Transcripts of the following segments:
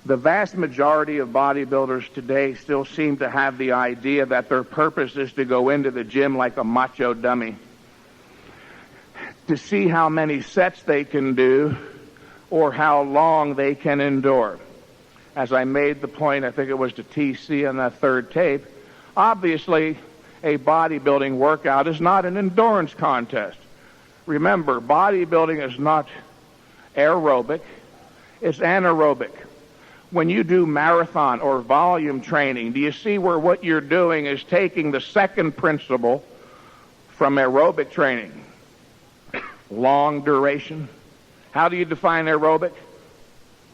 The vast majority of bodybuilders today still seem to have the idea that their purpose is to go into the gym like a macho dummy, to see how many sets they can do or how long they can endure. As I made the point, I think it was to TC on that third tape, obviously a bodybuilding workout is not an endurance contest. Remember, bodybuilding is not aerobic, it's anaerobic. When you do marathon or volume training, do you see where what you're doing is taking the second principle from aerobic training? Long duration. How do you define aerobic?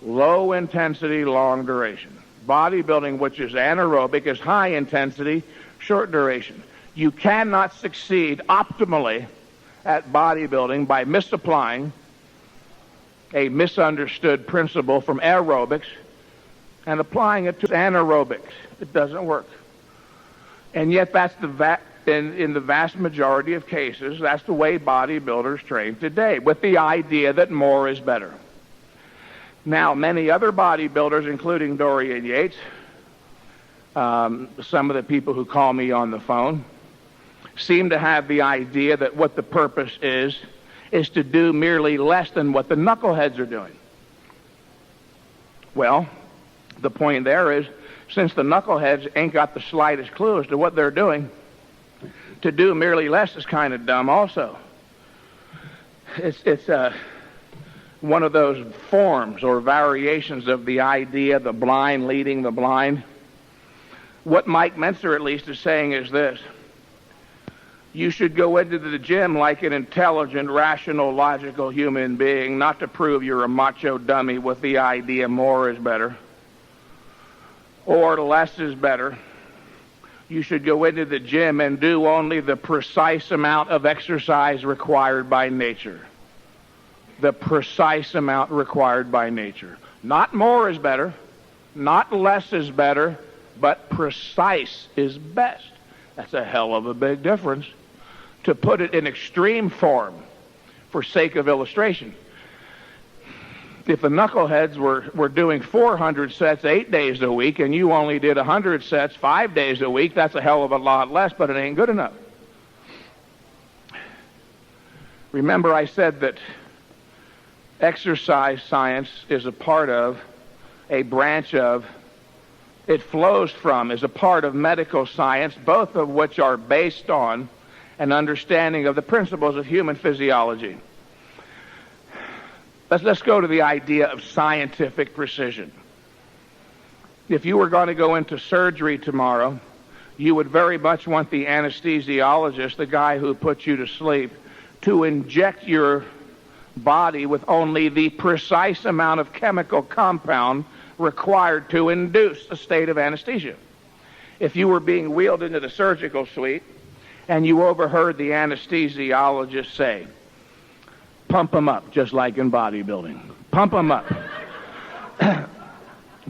Low intensity, long duration. Bodybuilding, which is anaerobic, is high intensity, short duration. You cannot succeed optimally at bodybuilding by misapplying a misunderstood principle from aerobics and applying it to anaerobics. It doesn't work. And yet that's in the vast majority of cases, that's the way bodybuilders train today, with the idea that more is better. Now, many other bodybuilders, including Dorian Yates, some of the people who call me on the phone, seem to have the idea that what the purpose is to do merely less than what the knuckleheads are doing. Well, the point there is, since the knuckleheads ain't got the slightest clue as to what they're doing, to do merely less is kind of dumb also. It's one of those forms or variations of the idea, the blind leading the blind. What Mike Mentzer at least is saying is this: you should go into the gym like an intelligent, rational, logical human being, not to prove you're a macho dummy with the idea more is better or less is better. You should go into the gym and do only the precise amount of exercise required by nature. The precise amount required by nature. Not more is better, not less is better, but precise is best. That's a hell of a big difference. To put it in extreme form, for sake of illustration, if the knuckleheads were doing 400 sets 8 days a week and you only did 100 sets 5 days a week, that's a hell of a lot less, but it ain't good enough. Remember I said that exercise science is a part of, a branch of, it flows from, is a part of medical science, both of which are based on an understanding of the principles of human physiology. Let's go to the idea of scientific precision. If you were going to go into surgery tomorrow, you would very much want the anesthesiologist, the guy who puts you to sleep, to inject your body with only the precise amount of chemical compound required to induce a state of anesthesia. If you were being wheeled into the surgical suite and you overheard the anesthesiologist say, "Pump them up," just like in bodybuilding. Pump them up.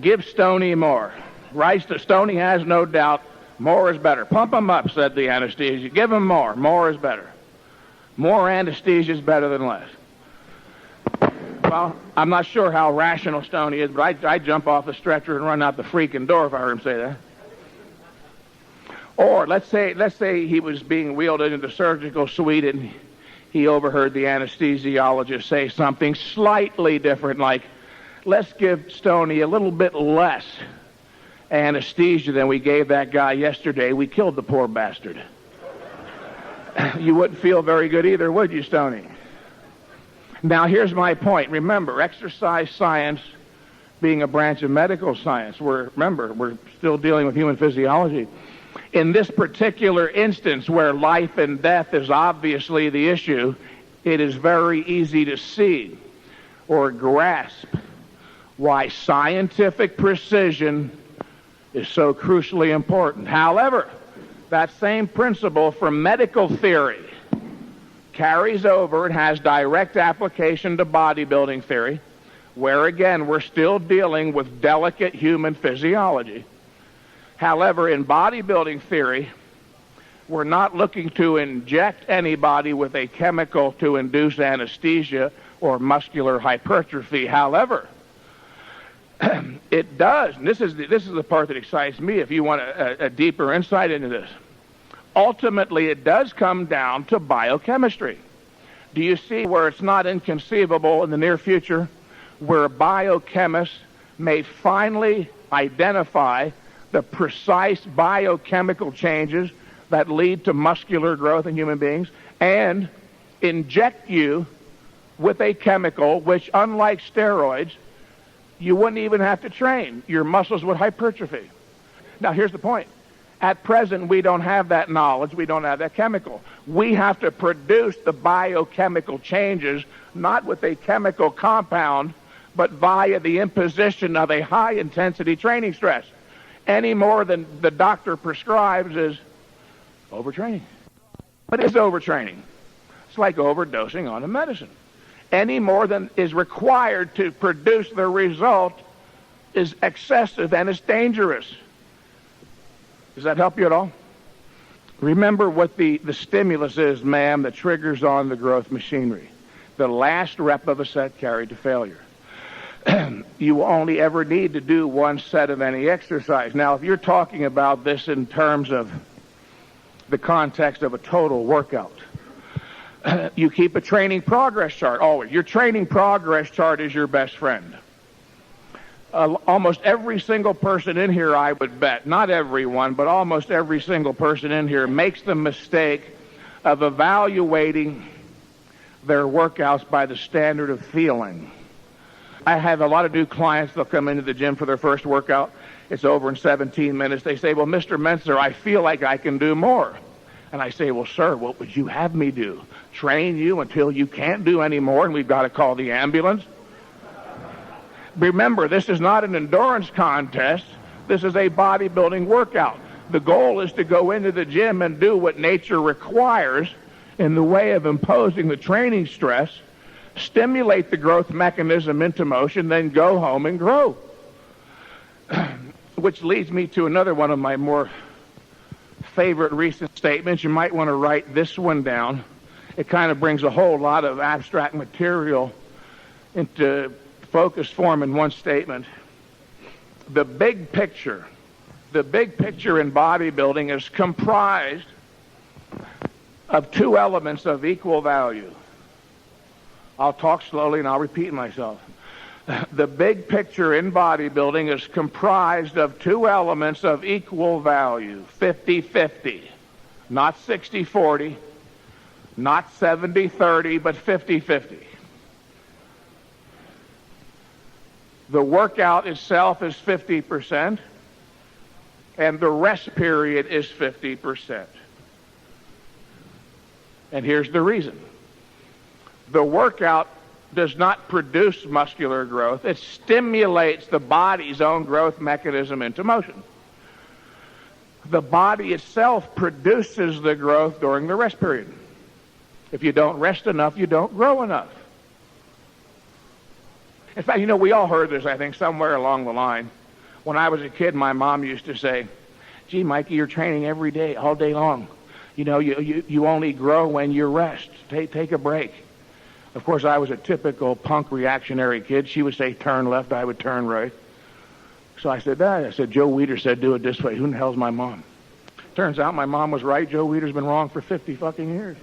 Give Stoney more. Right? Stoney has no doubt more is better. Pump them up, said the anesthesia. Give him more. More is better. More anesthesia is better than less. Well, I'm not sure how rational Stoney is, but I'd jump off the stretcher and run out the freaking door if I heard him say that. Or let's say he was being wheeled into the surgical suite and he overheard the anesthesiologist say something slightly different, like, "Let's give Stoney a little bit less anesthesia than we gave that guy yesterday. We killed the poor bastard." You wouldn't feel very good either, would you, Stoney? Now, here's my point. Remember, exercise science being a branch of medical science, we're still dealing with human physiology. In this particular instance where life and death is obviously the issue, it is very easy to see or grasp why scientific precision is so crucially important. However, that same principle from medical theory carries over and has direct application to bodybuilding theory, where again we're still dealing with delicate human physiology. However, in bodybuilding theory, we're not looking to inject anybody with a chemical to induce anesthesia or muscular hypertrophy. However, It does, and this is the part that excites me if you want a deeper insight into this. Ultimately, it does come down to biochemistry. Do you see where it's not inconceivable in the near future where biochemists may finally identify the precise biochemical changes that lead to muscular growth in human beings and inject you with a chemical which, unlike steroids, you wouldn't even have to train. Your muscles would hypertrophy. Now, here's the point. At present, we don't have that knowledge. We don't have that chemical. We have to produce the biochemical changes, not with a chemical compound, but via the imposition of a high-intensity training stress. Any more than the doctor prescribes is overtraining. What is overtraining? It's like overdosing on a medicine. Any more than is required to produce the result is excessive and it's dangerous. Does that help you at all? Remember what the stimulus is, ma'am, that triggers on the growth machinery. The last rep of a set carried to failure. You only ever need to do one set of any exercise. Now, if you're talking about this in terms of the context of a total workout, you keep a training progress chart always. Your training progress chart is your best friend. Almost every single person in here, I would bet, not everyone, but almost every single person in here makes the mistake of evaluating their workouts by the standard of feeling. I have a lot of new clients. They'll come into the gym for their first workout. It's over in 17 minutes. They say, well, Mr. Mentzer, I feel like I can do more. And I say, well, sir, what would you have me do? Train you until you can't do any more and we've got to call the ambulance? Remember, this is not an endurance contest. This is a bodybuilding workout. The goal is to go into the gym and do what nature requires in the way of imposing the training stress, stimulate the growth mechanism into motion, then go home and grow. Which leads me to another one of my more favorite recent statements. You might want to write this one down. It kind of brings a whole lot of abstract material into focused form in one statement. The big picture in bodybuilding is comprised of two elements of equal value. I'll talk slowly and I'll repeat myself. The big picture in bodybuilding is comprised of two elements of equal value, 50-50, not 60-40, not 70-30, but 50-50. The workout itself is 50%, and the rest period is 50%. And here's the reason. The workout does not produce muscular growth. It stimulates the body's own growth mechanism into motion. The body itself produces the growth during the rest period. If you don't rest enough, you don't grow enough. In fact, we all heard this, I think, somewhere along the line. When I was a kid, my mom used to say, gee, Mikey, you're training every day, all day long. You only grow when you rest. Take a break. Of course, I was a typical punk reactionary kid. She would say, turn left, I would turn right. So I said, Joe Weider said, do it this way. Who the hell's my mom? Turns out my mom was right. Joe Weider's been wrong for 50 fucking years.